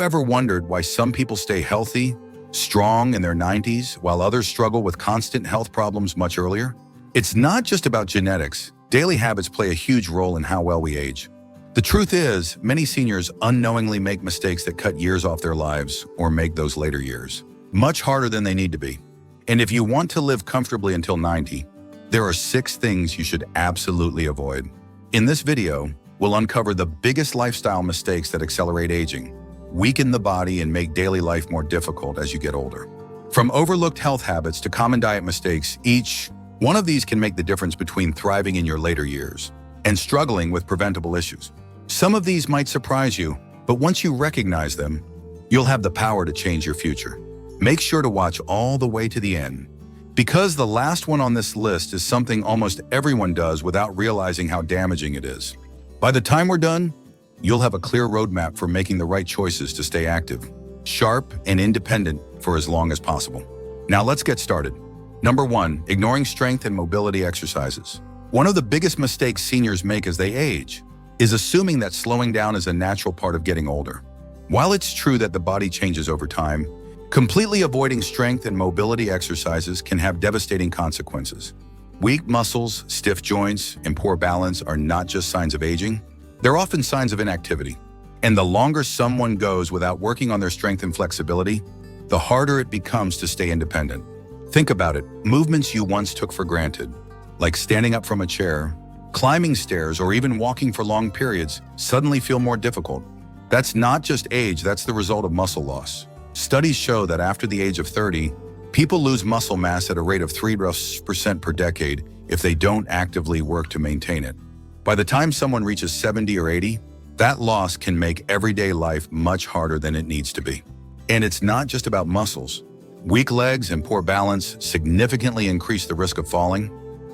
ever wondered why some people stay healthy, strong in their 90s, while others struggle with constant health problems much earlier? It's not just about genetics. Daily habits play a huge role in how well we age. The truth is, many seniors unknowingly make mistakes that cut years off their lives or make those later years much harder than they need to be. And if you want to live comfortably until 90, there are 6 things you should absolutely avoid. In this video, we'll uncover the biggest lifestyle mistakes that accelerate aging, weaken the body, and make daily life more difficult as you get older. From overlooked health habits to common diet mistakes, each one of these can make the difference between thriving in your later years and struggling with preventable issues. Some of these might surprise you, but once you recognize them, you'll have the power to change your future. Make sure to watch all the way to the end, because the last one on this list is something almost everyone does without realizing how damaging it is. By the time we're done, you'll have a clear roadmap for making the right choices to stay active, sharp, and independent for as long as possible. Now let's get started. Number 1, ignoring strength and mobility exercises. One of the biggest mistakes seniors make as they age is assuming that slowing down is a natural part of getting older. While it's true that the body changes over time, completely avoiding strength and mobility exercises can have devastating consequences. Weak muscles, stiff joints, and poor balance are not just signs of aging, they're often signs of inactivity. And the longer someone goes without working on their strength and flexibility, the harder it becomes to stay independent. Think about it, movements you once took for granted, like standing up from a chair, climbing stairs, or even walking for long periods, suddenly feel more difficult. That's not just age, that's the result of muscle loss. Studies show that after the age of 30, people lose muscle mass at a rate of 3% per decade if they don't actively work to maintain it. By the time someone reaches 70 or 80, that loss can make everyday life much harder than it needs to be. And it's not just about muscles. Weak legs and poor balance significantly increase the risk of falling,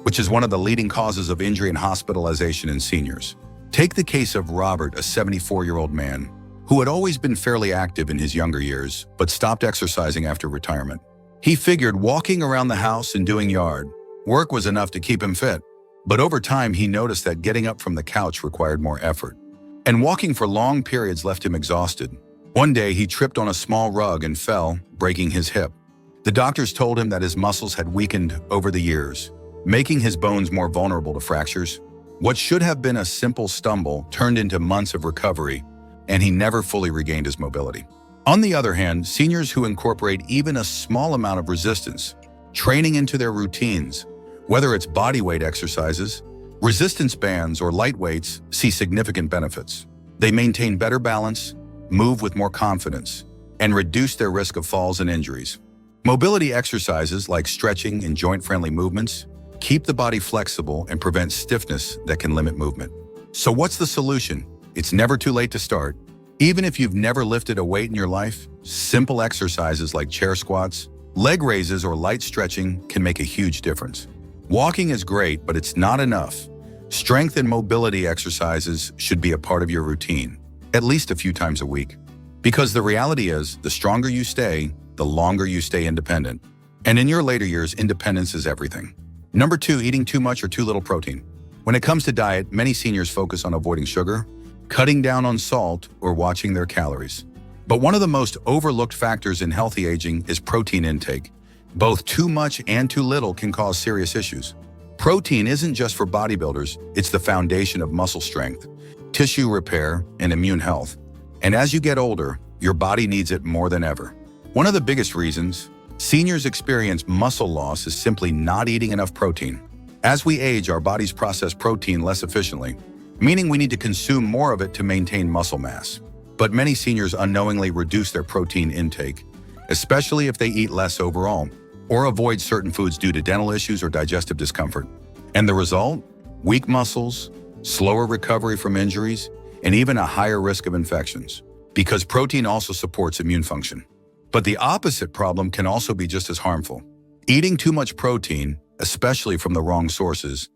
which is one of the leading causes of injury and hospitalization in seniors. Take the case of Robert, a 74-year-old man who had always been fairly active in his younger years, but stopped exercising after retirement. He figured walking around the house and doing yard work was enough to keep him fit. But over time, he noticed that getting up from the couch required more effort, and walking for long periods left him exhausted. One day, he tripped on a small rug and fell, breaking his hip. The doctors told him that his muscles had weakened over the years, making his bones more vulnerable to fractures. What should have been a simple stumble turned into months of recovery, and he never fully regained his mobility. On the other hand, seniors who incorporate even a small amount of resistance training into their routines, whether it's body weight exercises, resistance bands, or light weights, see significant benefits. They maintain better balance, move with more confidence, and reduce their risk of falls and injuries. Mobility exercises like stretching and joint-friendly movements keep the body flexible and prevent stiffness that can limit movement. So what's the solution? It's never too late to start. Even if you've never lifted a weight in your life, simple exercises like chair squats, leg raises, or light stretching can make a huge difference. Walking is great, but it's not enough. Strength and mobility exercises should be a part of your routine, at least a few times a week. Because the reality is, the stronger you stay, the longer you stay independent. And in your later years, independence is everything. Number 2, eating too much or too little protein. When it comes to diet, many seniors focus on avoiding sugar, cutting down on salt, or watching their calories. But one of the most overlooked factors in healthy aging is protein intake. Both too much and too little can cause serious issues. Protein isn't just for bodybuilders, it's the foundation of muscle strength, tissue repair, and immune health. And as you get older, your body needs it more than ever. One of the biggest reasons seniors experience muscle loss is simply not eating enough protein. As we age, our bodies process protein less efficiently, meaning we need to consume more of it to maintain muscle mass. But many seniors unknowingly reduce their protein intake, especially if they eat less overall, or avoid certain foods due to dental issues or digestive discomfort. And the result? Weak muscles, slower recovery from injuries, and even a higher risk of infections, because protein also supports immune function. But the opposite problem can also be just as harmful. Eating too much protein, especially from the wrong sources,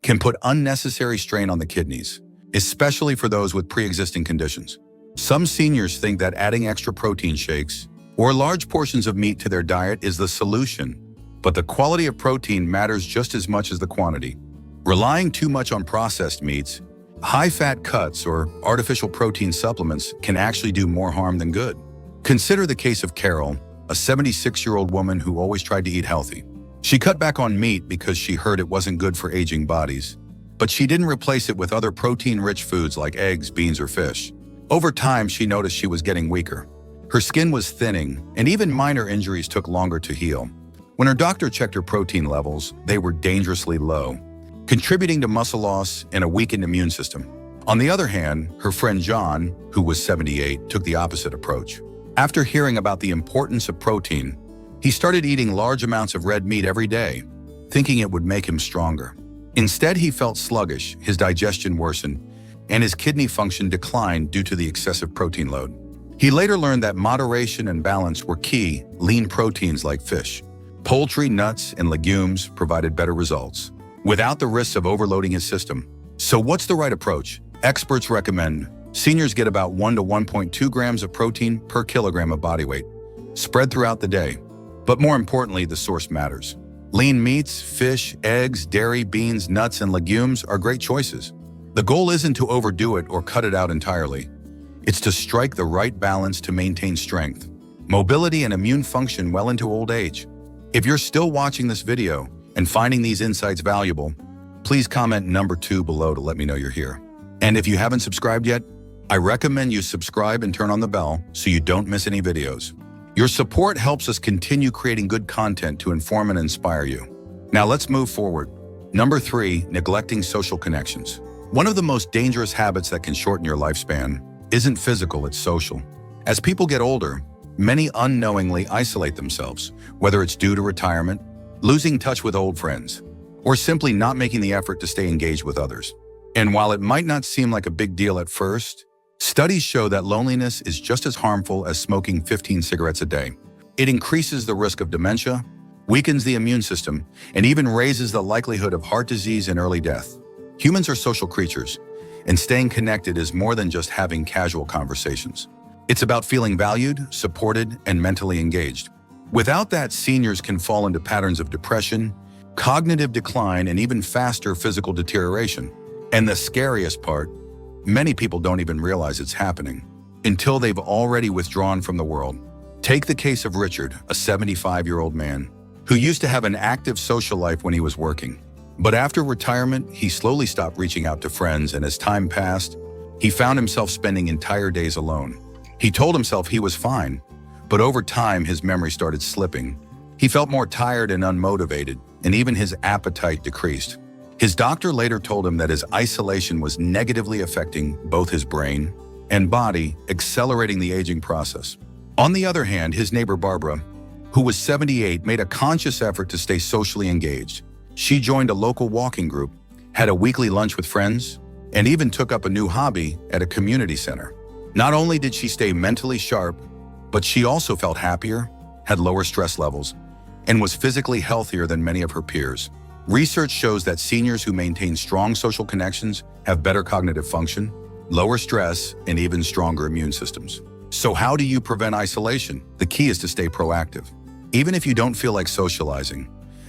can put unnecessary strain on the kidneys, especially for those with pre-existing conditions. Some seniors think that adding extra protein shakes or large portions of meat to their diet is the solution, but the quality of protein matters just as much as the quantity. Relying too much on processed meats, High-fat cuts or artificial protein supplements can actually do more harm than good. Consider the case of Carol, a 76-year-old woman who always tried to eat healthy. She cut back on meat because she heard it wasn't good for aging bodies, but she didn't replace it with other protein-rich foods like eggs, beans, or fish. Over time, she noticed she was getting weaker. Her skin was thinning, and even minor injuries took longer to heal. When her doctor checked her protein levels, they were dangerously low, contributing to muscle loss and a weakened immune system. On the other hand, her friend John, who was 78, took the opposite approach. After hearing about the importance of protein, he started eating large amounts of red meat every day, thinking it would make him stronger. Instead, he felt sluggish, his digestion worsened, and his kidney function declined due to the excessive protein load. He later learned that moderation and balance were key. Lean proteins like fish, poultry, nuts, and legumes provided better results, without the risks of overloading his system. So what's the right approach? Experts recommend seniors get about 1 to 1.2 grams of protein per kilogram of body weight, spread throughout the day. But more importantly, the source matters. Lean meats, fish, eggs, dairy, beans, nuts, and legumes are great choices. The goal isn't to overdo it or cut it out entirely. It's to strike the right balance to maintain strength, mobility, and immune function well into old age. If you're still watching this video and finding these insights valuable, please comment number 2 below to let me know you're here. And if you haven't subscribed yet, I recommend you subscribe and turn on the bell so you don't miss any videos. Your support helps us continue creating good content to inform and inspire you. Now let's move forward. Number 3, neglecting social connections. One of the most dangerous habits that can shorten your lifespan isn't physical, it's social. As people get older, many unknowingly isolate themselves, whether it's due to retirement, losing touch with old friends, or simply not making the effort to stay engaged with others. And while it might not seem like a big deal at first, studies show that loneliness is just as harmful as smoking 15 cigarettes a day. It increases the risk of dementia, weakens the immune system, and even raises the likelihood of heart disease and early death. Humans are social creatures, and staying connected is more than just having casual conversations. It's about feeling valued, supported, and mentally engaged. Without that, seniors can fall into patterns of depression, cognitive decline, and even faster physical deterioration. And the scariest part, many people don't even realize it's happening until they've already withdrawn from the world. Take the case of Richard, a 75-year-old man who used to have an active social life when he was working. But after retirement, he slowly stopped reaching out to friends, and as time passed, he found himself spending entire days alone. He told himself he was fine, but over time his memory started slipping. He felt more tired and unmotivated, and even his appetite decreased. His doctor later told him that his isolation was negatively affecting both his brain and body, accelerating the aging process. On the other hand, his neighbor Barbara, who was 78, made a conscious effort to stay socially engaged. She joined a local walking group, had a weekly lunch with friends, and even took up a new hobby at a community center. Not only did she stay mentally sharp, but she also felt happier, had lower stress levels, and was physically healthier than many of her peers. Research shows that seniors who maintain strong social connections have better cognitive function, lower stress, and even stronger immune systems. So how do you prevent isolation? The key is to stay proactive. Even if you don't feel like socializing,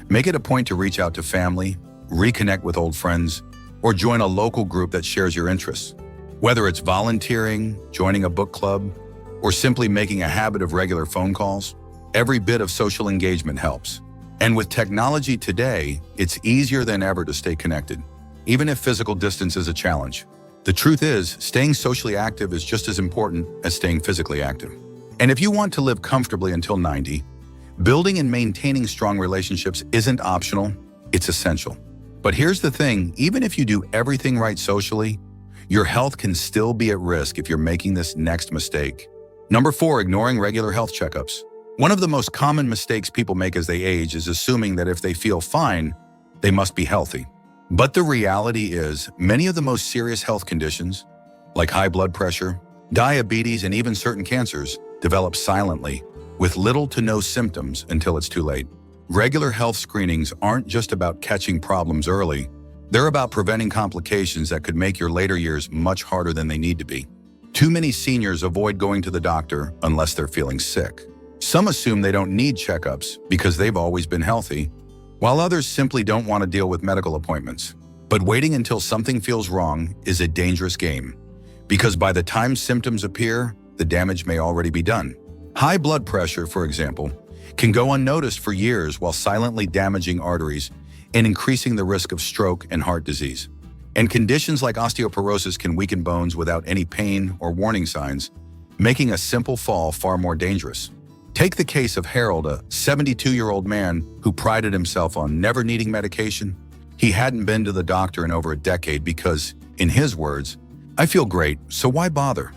make it a point to reach out to family, reconnect with old friends, or join a local group that shares your interests. Whether it's volunteering, joining a book club, or simply making a habit of regular phone calls, every bit of social engagement helps. And with technology today, it's easier than ever to stay connected, even if physical distance is a challenge. The truth is, staying socially active is just as important as staying physically active. And if you want to live comfortably until 90, building and maintaining strong relationships isn't optional, it's essential. But here's the thing, even if you do everything right socially, your health can still be at risk if you're making this next mistake. Number 4, ignoring regular health checkups. One of the most common mistakes people make as they age is assuming that if they feel fine, they must be healthy. But the reality is, many of the most serious health conditions, like high blood pressure, diabetes, and even certain cancers, develop silently, with little to no symptoms until it's too late. Regular health screenings aren't just about catching problems early, they're about preventing complications that could make your later years much harder than they need to be. Too many seniors avoid going to the doctor unless they're feeling sick. Some assume they don't need checkups because they've always been healthy, while others simply don't want to deal with medical appointments. But waiting until something feels wrong is a dangerous game, because by the time symptoms appear, the damage may already be done. High blood pressure, for example, can go unnoticed for years while silently damaging arteries and increasing the risk of stroke and heart disease. And conditions like osteoporosis can weaken bones without any pain or warning signs, making a simple fall far more dangerous. Take the case of Harold, a 72-year-old man who prided himself on never needing medication. He hadn't been to the doctor in over a decade because, in his words, "I feel great, so why bother?"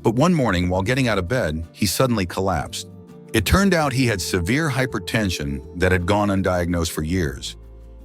But one morning, while getting out of bed, he suddenly collapsed. It turned out he had severe hypertension that had gone undiagnosed for years,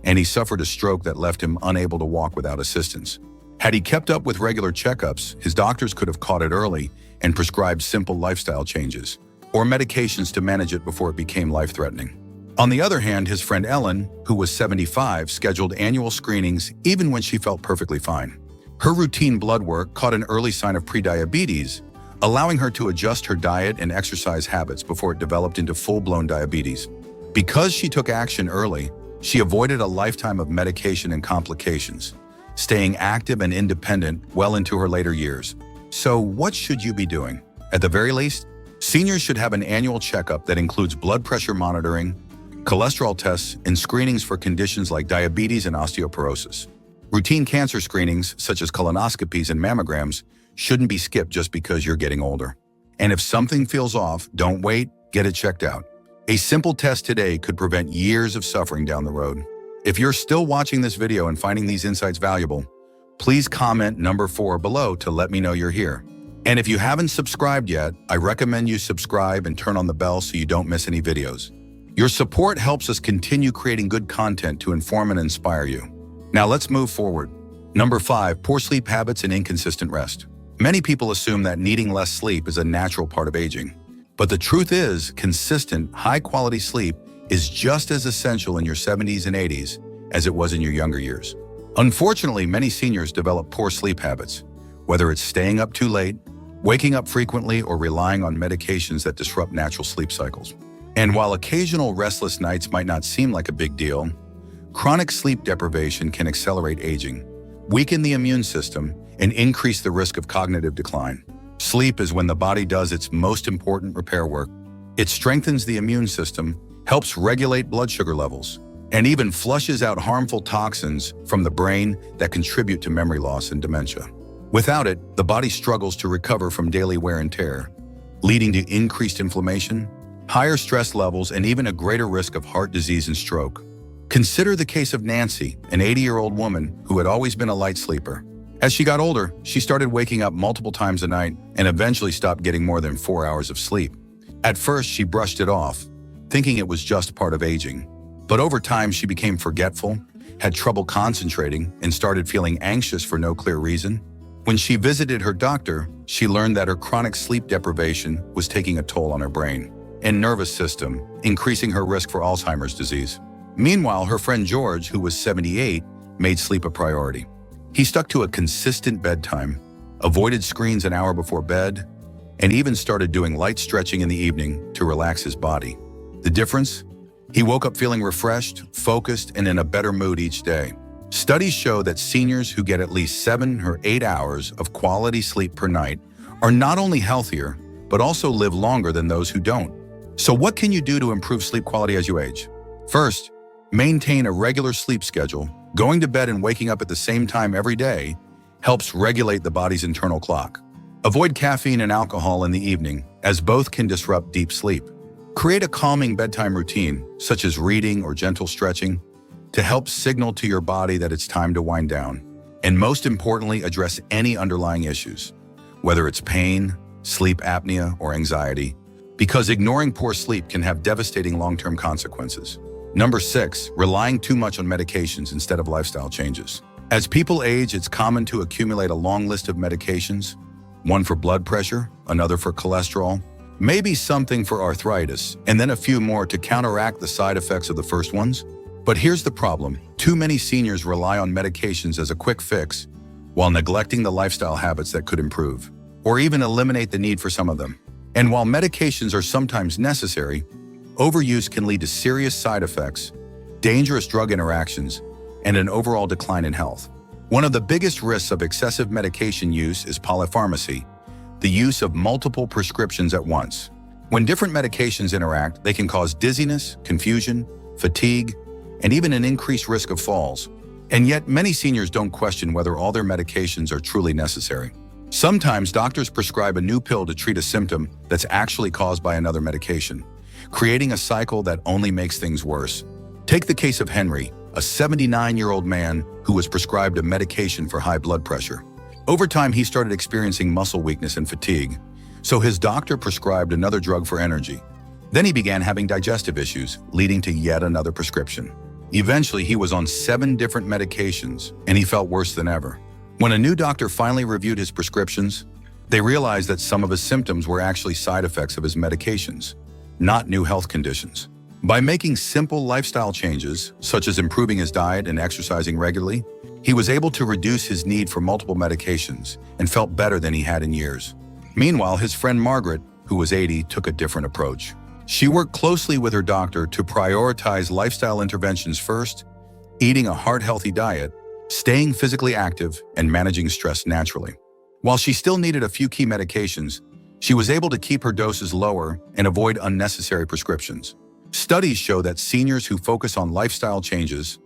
and he suffered a stroke that left him unable to walk without assistance. Had he kept up with regular checkups, his doctors could have caught it early and prescribed simple lifestyle changes or medications to manage it before it became life-threatening. On the other hand, his friend Ellen, who was 75, scheduled annual screenings even when she felt perfectly fine. Her routine blood work caught an early sign of prediabetes, allowing her to adjust her diet and exercise habits before it developed into full-blown diabetes. Because she took action early, she avoided a lifetime of medication and complications, staying active and independent well into her later years. So what should you be doing? At the very least, seniors should have an annual checkup that includes blood pressure monitoring, cholesterol tests, and screenings for conditions like diabetes and osteoporosis. Routine cancer screenings, such as colonoscopies and mammograms, shouldn't be skipped just because you're getting older. And if something feels off, don't wait, get it checked out. A simple test today could prevent years of suffering down the road. If you're still watching this video and finding these insights valuable, please comment number 4 below to let me know you're here. And if you haven't subscribed yet, I recommend you subscribe and turn on the bell so you don't miss any videos. Your support helps us continue creating good content to inform and inspire you. Now let's move forward. Number 5, poor sleep habits and inconsistent rest. Many people assume that needing less sleep is a natural part of aging. But the truth is, consistent, high-quality sleep is just as essential in your 70s and 80s as it was in your younger years. Unfortunately, many seniors develop poor sleep habits, whether it's staying up too late, waking up frequently, or relying on medications that disrupt natural sleep cycles. And while occasional restless nights might not seem like a big deal, chronic sleep deprivation can accelerate aging, weaken the immune system, and increase the risk of cognitive decline. Sleep is when the body does its most important repair work. It strengthens the immune system, helps regulate blood sugar levels, and even flushes out harmful toxins from the brain that contribute to memory loss and dementia. Without it, the body struggles to recover from daily wear and tear, leading to increased inflammation, higher stress levels, and even a greater risk of heart disease and stroke. Consider the case of Nancy, an 80-year-old woman who had always been a light sleeper. As she got older, she started waking up multiple times a night and eventually stopped getting more than 4 hours of sleep. At first, she brushed it off, thinking it was just part of aging. But over time, she became forgetful, had trouble concentrating, and started feeling anxious for no clear reason. When she visited her doctor, she learned that her chronic sleep deprivation was taking a toll on her brain and nervous system, increasing her risk for Alzheimer's disease. Meanwhile, her friend George, who was 78, made sleep a priority. He stuck to a consistent bedtime, avoided screens an hour before bed, and even started doing light stretching in the evening to relax his body. The difference? He woke up feeling refreshed, focused, and in a better mood each day. Studies show that seniors who get at least 7 or 8 hours of quality sleep per night are not only healthier, but also live longer than those who don't. So what can you do to improve sleep quality as you age? First, maintain a regular sleep schedule. Going to bed and waking up at the same time every day helps regulate the body's internal clock. Avoid caffeine and alcohol in the evening, as both can disrupt deep sleep. Create a calming bedtime routine, such as reading or gentle stretching, to help signal to your body that it's time to wind down. And most importantly, address any underlying issues, whether it's pain, sleep apnea, or anxiety, because ignoring poor sleep can have devastating long-term consequences. Number 6, relying too much on medications instead of lifestyle changes. As people age, it's common to accumulate a long list of medications, one for blood pressure, another for cholesterol, maybe something for arthritis, and then a few more to counteract the side effects of the first ones. But here's the problem. Too many seniors rely on medications as a quick fix while neglecting the lifestyle habits that could improve, or even eliminate the need for some of them. And while medications are sometimes necessary, overuse can lead to serious side effects, dangerous drug interactions, and an overall decline in health. One of the biggest risks of excessive medication use is polypharmacy, the use of multiple prescriptions at once. When different medications interact, they can cause dizziness, confusion, fatigue, and even an increased risk of falls. And yet, many seniors don't question whether all their medications are truly necessary. Sometimes doctors prescribe a new pill to treat a symptom that's actually caused by another medication, creating a cycle that only makes things worse. Take the case of Henry, a 79-year-old man who was prescribed a medication for high blood pressure. Over time, he started experiencing muscle weakness and fatigue, so his doctor prescribed another drug for energy. Then he began having digestive issues, leading to yet another prescription. Eventually, he was on 7 different medications, and he felt worse than ever. When a new doctor finally reviewed his prescriptions, they realized that some of his symptoms were actually side effects of his medications, not new health conditions. By making simple lifestyle changes, such as improving his diet and exercising regularly, he was able to reduce his need for multiple medications and felt better than he had in years. Meanwhile, his friend Margaret, who was 80, took a different approach. She worked closely with her doctor to prioritize lifestyle interventions first, eating a heart-healthy diet, staying physically active, and managing stress naturally. While she still needed a few key medications, she was able to keep her doses lower and avoid unnecessary prescriptions. Studies show that seniors who focus on lifestyle changes,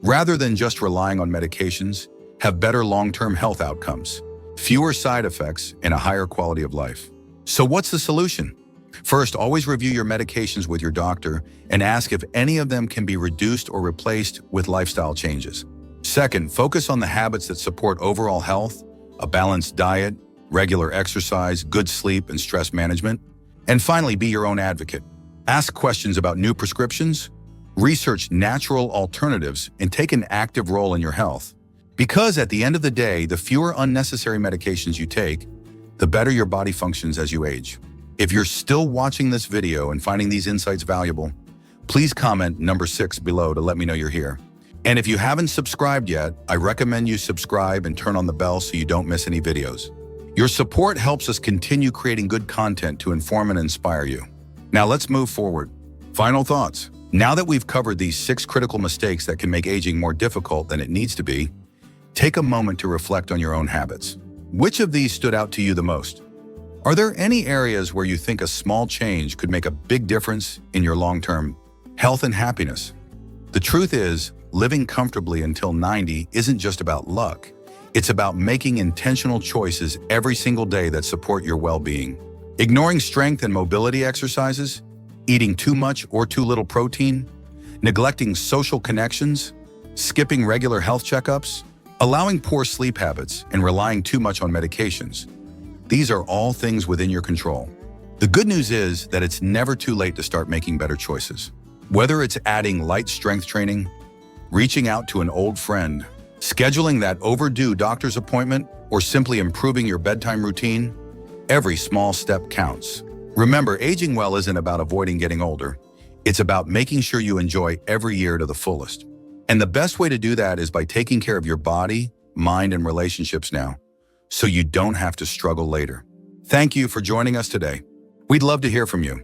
rather than just relying on medications, have better long-term health outcomes, fewer side effects, and a higher quality of life. So what's the solution? First, always review your medications with your doctor and ask if any of them can be reduced or replaced with lifestyle changes. Second, focus on the habits that support overall health, a balanced diet, regular exercise, good sleep, and stress management. And finally, be your own advocate. Ask questions about new prescriptions, research natural alternatives, and take an active role in your health. Because at the end of the day, the fewer unnecessary medications you take, the better your body functions as you age. If you're still watching this video and finding these insights valuable, please comment number 6 below to let me know you're here. And if you haven't subscribed yet, I recommend you subscribe and turn on the bell so you don't miss any videos. Your support helps us continue creating good content to inform and inspire you. Now let's move forward. Final thoughts. Now that we've covered these 6 critical mistakes that can make aging more difficult than it needs to be, take a moment to reflect on your own habits. Which of these stood out to you the most? Are there any areas where you think a small change could make a big difference in your long-term health and happiness? The truth is, living comfortably until 90 isn't just about luck. It's about making intentional choices every single day that support your well-being. Ignoring strength and mobility exercises, eating too much or too little protein, neglecting social connections, skipping regular health checkups, allowing poor sleep habits, and relying too much on medications. These are all things within your control. The good news is that it's never too late to start making better choices. Whether it's adding light strength training, reaching out to an old friend, scheduling that overdue doctor's appointment, or simply improving your bedtime routine, every small step counts. Remember, aging well isn't about avoiding getting older. It's about making sure you enjoy every year to the fullest. And the best way to do that is by taking care of your body, mind, and relationships now, so you don't have to struggle later. Thank you for joining us today. We'd love to hear from you.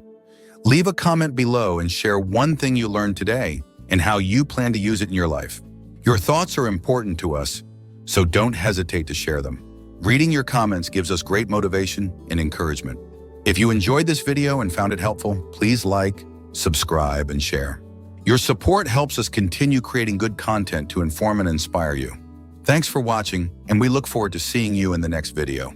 Leave a comment below and share one thing you learned today and how you plan to use it in your life. Your thoughts are important to us, so don't hesitate to share them. Reading your comments gives us great motivation and encouragement. If you enjoyed this video and found it helpful, please like, subscribe, and share. Your support helps us continue creating good content to inform and inspire you. Thanks for watching, and we look forward to seeing you in the next video.